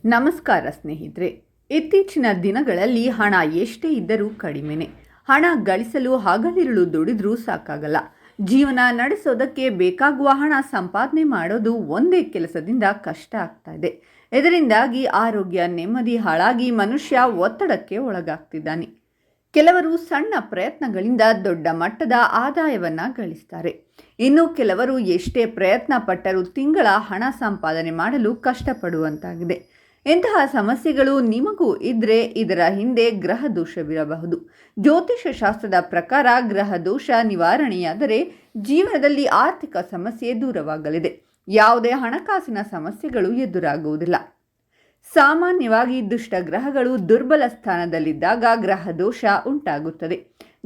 ನಮಸ್ಕಾರ ಸ್ನೇಹಿತರೆ. ಇತ್ತೀಚಿನ ದಿನಗಳಲ್ಲಿ ಹಣ ಎಷ್ಟೇ ಇದ್ದರೂ ಕಡಿಮೆನೆ. ಹಣ ಗಳಿಸಲು ಹಗಲಿರುಳು ದುಡಿದ್ರೂ ಸಾಕಾಗಲ್ಲ. ಜೀವನ ನಡೆಸೋದಕ್ಕೆ ಬೇಕಾಗುವ ಹಣ ಸಂಪಾದನೆ ಮಾಡೋದು ಒಂದೇ ಕೆಲಸದಿಂದ ಕಷ್ಟ ಆಗ್ತಾ ಇದೆ. ಇದರಿಂದಾಗಿ ಆರೋಗ್ಯ ನೆಮ್ಮದಿ ಹಾಳಾಗಿ ಮನುಷ್ಯ ಒತ್ತಡಕ್ಕೆ ಒಳಗಾಗ್ತಿದ್ದಾನೆ. ಕೆಲವರು ಸಣ್ಣ ಪ್ರಯತ್ನಗಳಿಂದ ದೊಡ್ಡ ಮಟ್ಟದ ಆದಾಯವನ್ನು ಗಳಿಸ್ತಾರೆ. ಇನ್ನು ಕೆಲವರು ಎಷ್ಟೇ ಪ್ರಯತ್ನ ಪಟ್ಟರೂ ತಿಂಗಳ ಹಣ ಸಂಪಾದನೆ ಮಾಡಲು ಕಷ್ಟಪಡುವಂತಾಗಿದೆ. ಇಂತಹ ಸಮಸ್ಯೆಗಳು ನಿಮಗೂ ಇದ್ದರೆ ಇದರ ಹಿಂದೆ ಗ್ರಹ ದೋಷವಿರಬಹುದು. ಜ್ಯೋತಿಷ್ಯ ಶಾಸ್ತ್ರದ ಪ್ರಕಾರ ಗ್ರಹ ದೋಷ ನಿವಾರಣೆಯಾದರೆ ಜೀವನದಲ್ಲಿ ಆರ್ಥಿಕ ಸಮಸ್ಯೆ ದೂರವಾಗಲಿದೆ. ಯಾವುದೇ ಹಣಕಾಸಿನ ಸಮಸ್ಯೆಗಳು ಎದುರಾಗುವುದಿಲ್ಲ. ಸಾಮಾನ್ಯವಾಗಿ ದುಷ್ಟ ಗ್ರಹಗಳು ದುರ್ಬಲ ಸ್ಥಾನದಲ್ಲಿದ್ದಾಗ ಗ್ರಹ ದೋಷ ಉಂಟಾಗುತ್ತದೆ.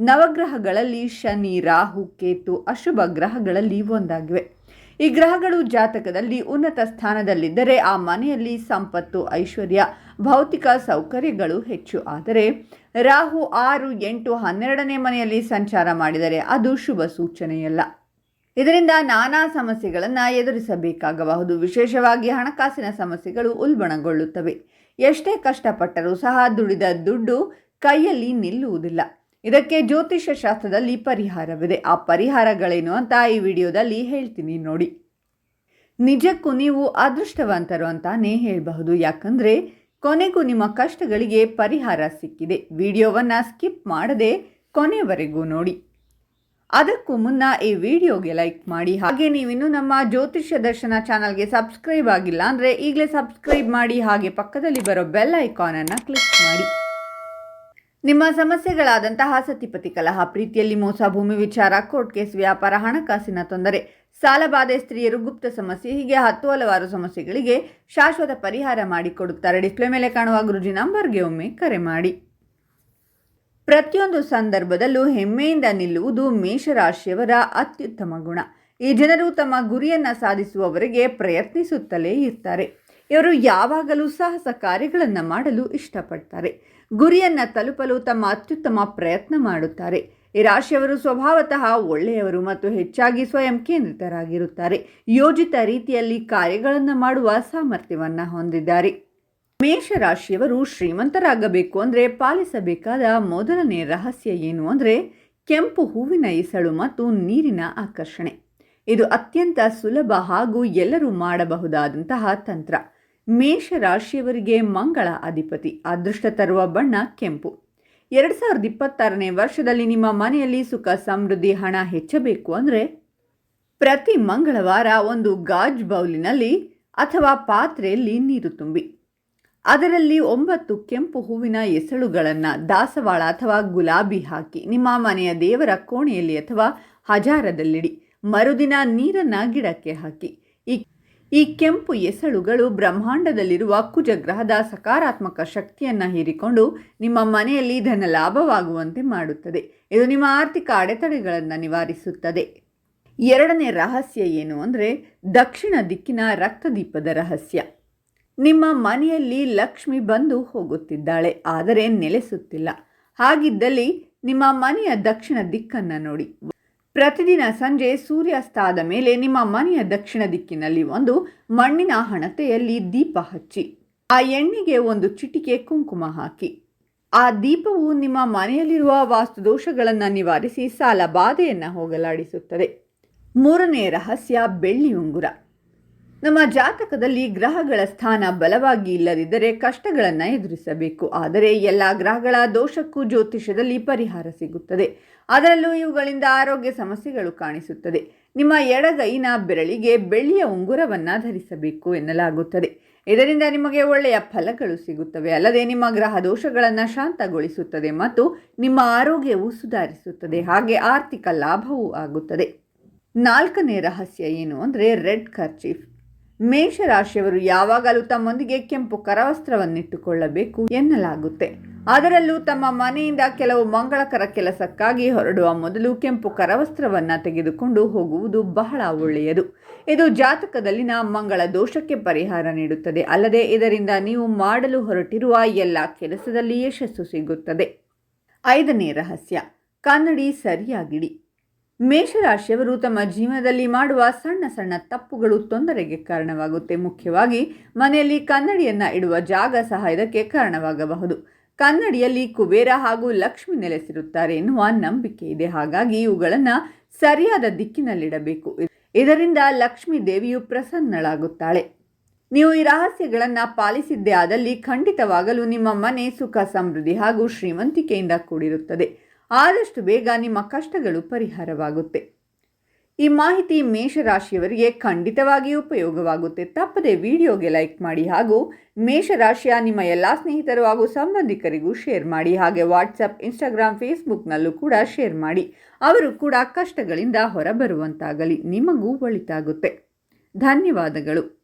ನವಗ್ರಹಗಳಲ್ಲಿ ಶನಿ, ರಾಹು, ಕೇತು ಅಶುಭ ಗ್ರಹಗಳಲ್ಲಿ ಒಂದಾಗಿವೆ. ಈ ಗ್ರಹಗಳು ಜಾತಕದಲ್ಲಿ ಉನ್ನತ ಸ್ಥಾನದಲ್ಲಿದ್ದರೆ ಆ ಮನೆಯಲ್ಲಿ ಸಂಪತ್ತು, ಐಶ್ವರ್ಯ, ಭೌತಿಕ ಸೌಕರ್ಯಗಳು ಹೆಚ್ಚು. ಆದರೆ ರಾಹು 6, 8, 12ನೇ ಮನೆಯಲ್ಲಿ ಸಂಚಾರ ಮಾಡಿದರೆ ಅದು ಶುಭ ಸೂಚನೆಯಲ್ಲ. ಇದರಿಂದ ನಾನಾ ಸಮಸ್ಯೆಗಳನ್ನು ಎದುರಿಸಬೇಕಾಗಬಹುದು. ವಿಶೇಷವಾಗಿ ಹಣಕಾಸಿನ ಸಮಸ್ಯೆಗಳು ಉಲ್ಬಣಗೊಳ್ಳುತ್ತವೆ. ಎಷ್ಟೇ ಕಷ್ಟಪಟ್ಟರೂ ಸಹ ದುಡಿದ ದುಡ್ಡು ಕೈಯಲ್ಲಿ ನಿಲ್ಲುವುದಿಲ್ಲ. ಇದಕ್ಕೆ ಜ್ಯೋತಿಷ್ಯ ಶಾಸ್ತ್ರದಲ್ಲಿ ಪರಿಹಾರವಿದೆ. ಆ ಪರಿಹಾರಗಳೇನು ಅಂತ ಈ ವಿಡಿಯೋದಲ್ಲಿ ಹೇಳ್ತೀನಿ ನೋಡಿ. ನಿಜಕ್ಕೂ ನೀವು ಅದೃಷ್ಟವಂತರು ಅಂತಾನೆ ಹೇಳಬಹುದು. ಯಾಕಂದರೆ ಕೊನೆಗೂ ನಿಮ್ಮ ಕಷ್ಟಗಳಿಗೆ ಪರಿಹಾರ ಸಿಕ್ಕಿದೆ. ವಿಡಿಯೋವನ್ನು ಸ್ಕಿಪ್ ಮಾಡದೆ ಕೊನೆಯವರೆಗೂ ನೋಡಿ. ಅದಕ್ಕೂ ಮುನ್ನ ಈ ವಿಡಿಯೋಗೆ ಲೈಕ್ ಮಾಡಿ. ಹಾಗೆ ನೀವಿನ್ನೂ ನಮ್ಮ ಜ್ಯೋತಿಷ್ಯ ದರ್ಶನ ಚಾನಲ್ಗೆ ಸಬ್ಸ್ಕ್ರೈಬ್ ಆಗಿಲ್ಲ ಅಂದರೆ ಈಗಲೇ ಸಬ್ಸ್ಕ್ರೈಬ್ ಮಾಡಿ. ಹಾಗೆ ಪಕ್ಕದಲ್ಲಿ ಬರೋ ಬೆಲ್ ಐಕಾನನ್ನು ಕ್ಲಿಕ್ ಮಾಡಿ. ನಿಮ್ಮ ಸಮಸ್ಯೆಗಳಾದಂತಹ ಸತಿಪತಿ ಕಲಹ, ಪ್ರೀತಿಯಲ್ಲಿ ಮೋಸ, ಭೂಮಿ ವಿಚಾರ, ಕೋರ್ಟ್ ಕೇಸ್, ವ್ಯಾಪಾರ, ಹಣಕಾಸಿನ ತೊಂದರೆ, ಸಾಲಬಾಧೆ, ಸ್ತ್ರೀಯರು, ಗುಪ್ತ ಸಮಸ್ಯೆ, ಹೀಗೆ ಹಲವಾರು ಸಮಸ್ಯೆಗಳಿಗೆ ಶಾಶ್ವತ ಪರಿಹಾರ ಮಾಡಿಕೊಡುತ್ತಾರೆ. ಡಿಸ್ಪ್ಲೇ ಮೇಲೆ ಕಾಣುವ ಗುರುಜಿ ನಂಬರ್ಗೆ ಒಮ್ಮೆ ಕರೆ ಮಾಡಿ. ಪ್ರತಿಯೊಂದು ಸಂದರ್ಭದಲ್ಲೂ ಹೆಮ್ಮೆಯಿಂದ ನಿಲ್ಲುವುದು ಮೇಷರಾಶಿಯವರ ಅತ್ಯುತ್ತಮ ಗುಣ. ಈ ಜನರು ತಮ್ಮ ಗುರಿಯನ್ನು ಸಾಧಿಸುವವರೆಗೆ ಪ್ರಯತ್ನಿಸುತ್ತಲೇ ಇರ್ತಾರೆ. ಇವರು ಯಾವಾಗಲೂ ಸಾಹಸ ಕಾರ್ಯಗಳನ್ನು ಮಾಡಲು ಇಷ್ಟಪಡ್ತಾರೆ. ಗುರಿಯನ್ನು ತಲುಪಲು ತಮ್ಮ ಅತ್ಯುತ್ತಮ ಪ್ರಯತ್ನ ಮಾಡುತ್ತಾರೆ. ಈ ರಾಶಿಯವರು ಸ್ವಭಾವತಃ ಒಳ್ಳೆಯವರು ಮತ್ತು ಹೆಚ್ಚಾಗಿ ಸ್ವಯಂ ಕೇಂದ್ರಿತರಾಗಿರುತ್ತಾರೆ. ಯೋಜಿತ ರೀತಿಯಲ್ಲಿ ಕಾರ್ಯಗಳನ್ನು ಮಾಡುವ ಸಾಮರ್ಥ್ಯವನ್ನು ಹೊಂದಿದ್ದಾರೆ. ಮೇಷರಾಶಿಯವರು ಶ್ರೀಮಂತರಾಗಬೇಕು ಅಂದರೆ ಪಾಲಿಸಬೇಕಾದ ಮೊದಲನೇ ರಹಸ್ಯ ಏನು ಅಂದರೆ ಕೆಂಪು ಹೂವಿನ ಎಸಳು ಮತ್ತು ನೀರಿನ ಆಕರ್ಷಣೆ. ಇದು ಅತ್ಯಂತ ಸುಲಭ ಹಾಗೂ ಎಲ್ಲರೂ ಮಾಡಬಹುದಾದಂತಹ ತಂತ್ರ. ಮೇಷರಾಶಿಯವರಿಗೆ ಮಂಗಳ ಅಧಿಪತಿ. ಅದೃಷ್ಟ ತರುವ ಬಣ್ಣ ಕೆಂಪು. 2026ನೇ ವರ್ಷದಲ್ಲಿ ನಿಮ್ಮ ಮನೆಯಲ್ಲಿ ಸುಖ, ಸಮೃದ್ಧಿ, ಹಣ ಹೆಚ್ಚಬೇಕು ಅಂದರೆ ಪ್ರತಿ ಮಂಗಳವಾರ ಒಂದು ಗಾಜ್ ಬೌಲಿನಲ್ಲಿ ಅಥವಾ ಪಾತ್ರೆಯಲ್ಲಿ ನೀರು ತುಂಬಿ ಅದರಲ್ಲಿ 9 ಕೆಂಪು ಹೂವಿನ ಎಸಳುಗಳನ್ನು, ದಾಸವಾಳ ಅಥವಾ ಗುಲಾಬಿ ಹಾಕಿ ನಿಮ್ಮ ಮನೆಯ ದೇವರ ಕೋಣೆಯಲ್ಲಿ ಅಥವಾ ಹಜಾರದಲ್ಲಿಡಿ. ಮರುದಿನ ನೀರನ್ನು ಗಿಡಕ್ಕೆ ಹಾಕಿ. ಈ ಕೆಂಪು ಎಸಳುಗಳು ಬ್ರಹ್ಮಾಂಡದಲ್ಲಿರುವ ಕುಜಗ್ರಹದ ಸಕಾರಾತ್ಮಕ ಶಕ್ತಿಯನ್ನು ಹೀರಿಕೊಂಡು ನಿಮ್ಮ ಮನೆಯಲ್ಲಿ ಧನ ಲಾಭವಾಗುವಂತೆ ಮಾಡುತ್ತದೆ. ಇದು ನಿಮ್ಮ ಆರ್ಥಿಕ ಅಡೆತಡೆಗಳನ್ನು ನಿವಾರಿಸುತ್ತದೆ. ಎರಡನೇ ರಹಸ್ಯ ಏನು ಅಂದರೆ ದಕ್ಷಿಣ ದಿಕ್ಕಿನ ರಕ್ತದೀಪದ ರಹಸ್ಯ. ನಿಮ್ಮ ಮನೆಯಲ್ಲಿ ಲಕ್ಷ್ಮಿ ಬಂದು ಹೋಗುತ್ತಿದ್ದಾಳೆ, ಆದರೆ ನೆಲೆಸುತ್ತಿಲ್ಲ. ಹಾಗಿದ್ದಲ್ಲಿ ನಿಮ್ಮ ಮನೆಯ ದಕ್ಷಿಣ ದಿಕ್ಕನ್ನು ನೋಡಿ. ಪ್ರತಿದಿನ ಸಂಜೆ ಸೂರ್ಯಾಸ್ತ ಆದ ಮೇಲೆ ನಿಮ್ಮ ಮನೆಯ ದಕ್ಷಿಣ ದಿಕ್ಕಿನಲ್ಲಿ ಒಂದು ಮಣ್ಣಿನ ಹಣತೆಯಲ್ಲಿ ದೀಪ ಹಚ್ಚಿ ಆ ಎಣ್ಣೆಗೆ ಒಂದು ಚಿಟಿಕೆ ಕುಂಕುಮ ಹಾಕಿ. ಆ ದೀಪವು ನಿಮ್ಮ ಮನೆಯಲ್ಲಿರುವ ವಾಸ್ತುದೋಷಗಳನ್ನು ನಿವಾರಿಸಿ ಸಾಲ ಬಾಧೆಯನ್ನು ಹೋಗಲಾಡಿಸುತ್ತದೆ. ಮೂರನೇ ರಹಸ್ಯ ಬೆಳ್ಳಿ ಉಂಗುರ. ನಮ್ಮ ಜಾತಕದಲ್ಲಿ ಗ್ರಹಗಳ ಸ್ಥಾನ ಬಲವಾಗಿ ಇಲ್ಲದಿದ್ದರೆ ಕಷ್ಟಗಳನ್ನು ಎದುರಿಸಬೇಕು. ಆದರೆ ಎಲ್ಲ ಗ್ರಹಗಳ ದೋಷಕ್ಕೂ ಜ್ಯೋತಿಷ್ಯದಲ್ಲಿ ಪರಿಹಾರ ಸಿಗುತ್ತದೆ. ಅದರಲ್ಲೂ ಇವುಗಳಿಂದ ಆರೋಗ್ಯ ಸಮಸ್ಯೆಗಳು ಕಾಣಿಸುತ್ತದೆ. ನಿಮ್ಮ ಎಡಗೈನ ಬೆರಳಿಗೆ ಬೆಳ್ಳಿಯ ಉಂಗುರವನ್ನು ಧರಿಸಬೇಕು ಎನ್ನಲಾಗುತ್ತದೆ. ಇದರಿಂದ ನಿಮಗೆ ಒಳ್ಳೆಯ ಫಲಗಳು ಸಿಗುತ್ತವೆ. ಅಲ್ಲದೆ ನಿಮ್ಮ ಗ್ರಹ ದೋಷಗಳನ್ನು ಶಾಂತಗೊಳಿಸುತ್ತದೆ ಮತ್ತು ನಿಮ್ಮ ಆರೋಗ್ಯವು ಸುಧಾರಿಸುತ್ತದೆ. ಹಾಗೆ ಆರ್ಥಿಕ ಲಾಭವೂ ಆಗುತ್ತದೆ. ನಾಲ್ಕನೇ ರಹಸ್ಯ ಏನು ಅಂದರೆ ರೆಡ್ ಕರ್ಚೀಫ್. ಮೇಷರಾಶಿಯವರು ಯಾವಾಗಲೂ ತಮ್ಮೊಂದಿಗೆ ಕೆಂಪು ಕರವಸ್ತ್ರವನ್ನಿಟ್ಟುಕೊಳ್ಳಬೇಕು ಎನ್ನಲಾಗುತ್ತೆ. ಅದರಲ್ಲೂ ತಮ್ಮ ಮನೆಯಿಂದ ಕೆಲವು ಮಂಗಳಕರ ಕೆಲಸಕ್ಕಾಗಿ ಹೊರಡುವ ಮೊದಲು ಕೆಂಪು ಕರವಸ್ತ್ರವನ್ನು ತೆಗೆದುಕೊಂಡು ಹೋಗುವುದು ಬಹಳ ಒಳ್ಳೆಯದು. ಇದು ಜಾತಕದಲ್ಲಿನ ಮಂಗಳ ದೋಷಕ್ಕೆ ಪರಿಹಾರ ನೀಡುತ್ತದೆ. ಅಲ್ಲದೆ ಇದರಿಂದ ನೀವು ಮಾಡಲು ಹೊರಟಿರುವ ಎಲ್ಲ ಕೆಲಸದಲ್ಲಿ ಯಶಸ್ಸು ಸಿಗುತ್ತದೆ. ಐದನೇ ರಹಸ್ಯ ಕನ್ನಡಿ ಸರಿಯಾಗಿಡಿ. ಮೇಷರಾಶಿಯವರು ತಮ್ಮ ಜೀವನದಲ್ಲಿ ಮಾಡುವ ಸಣ್ಣ ಸಣ್ಣ ತಪ್ಪುಗಳು ತೊಂದರೆಗೆ ಕಾರಣವಾಗುತ್ತೆ. ಮುಖ್ಯವಾಗಿ ಮನೆಯಲ್ಲಿ ಕನ್ನಡಿಯನ್ನು ಇಡುವ ಜಾಗ ಸಹ ಇದಕ್ಕೆ ಕಾರಣವಾಗಬಹುದು. ಕನ್ನಡಿಯಲ್ಲಿ ಕುಬೇರ ಹಾಗೂ ಲಕ್ಷ್ಮಿ ನೆಲೆಸಿರುತ್ತಾರೆ ಎನ್ನುವ ನಂಬಿಕೆ ಇದೆ. ಹಾಗಾಗಿ ಇವುಗಳನ್ನು ಸರಿಯಾದ ದಿಕ್ಕಿನಲ್ಲಿಡಬೇಕು. ಇದರಿಂದ ಲಕ್ಷ್ಮೀ ದೇವಿಯು ಪ್ರಸನ್ನಳಾಗುತ್ತಾಳೆ. ನೀವು ಈ ರಹಸ್ಯಗಳನ್ನು ಪಾಲಿಸಿದ್ದೇ ಆದಲ್ಲಿ ಖಂಡಿತವಾಗಲೂ ನಿಮ್ಮ ಮನೆ ಸುಖ ಸಮೃದ್ಧಿ ಹಾಗೂ ಶ್ರೀಮಂತಿಕೆಯಿಂದ ಕೂಡಿರುತ್ತದೆ. ಆದಷ್ಟು ಬೇಗ ನಿಮ್ಮ ಕಷ್ಟಗಳು ಪರಿಹಾರವಾಗುತ್ತೆ. ಈ ಮಾಹಿತಿ ಮೇಷರಾಶಿಯವರಿಗೆ ಖಂಡಿತವಾಗಿಯೂ ಉಪಯೋಗವಾಗುತ್ತೆ. ತಪ್ಪದೆ ವಿಡಿಯೋಗೆ ಲೈಕ್ ಮಾಡಿ ಹಾಗೂ ಮೇಷರಾಶಿಯ ನಿಮ್ಮ ಎಲ್ಲ ಸ್ನೇಹಿತರು ಹಾಗೂ ಸಂಬಂಧಿಕರಿಗೂ ಶೇರ್ ಮಾಡಿ. ಹಾಗೆ ವಾಟ್ಸಪ್, ಇನ್ಸ್ಟಾಗ್ರಾಮ್, ಫೇಸ್ಬುಕ್ನಲ್ಲೂ ಕೂಡ ಶೇರ್ ಮಾಡಿ. ಅವರು ಕೂಡ ಕಷ್ಟಗಳಿಂದ ಹೊರಬರುವಂತಾಗಲಿ. ನಿಮಗೂ ಒಳಿತಾಗುತ್ತೆ. ಧನ್ಯವಾದಗಳು.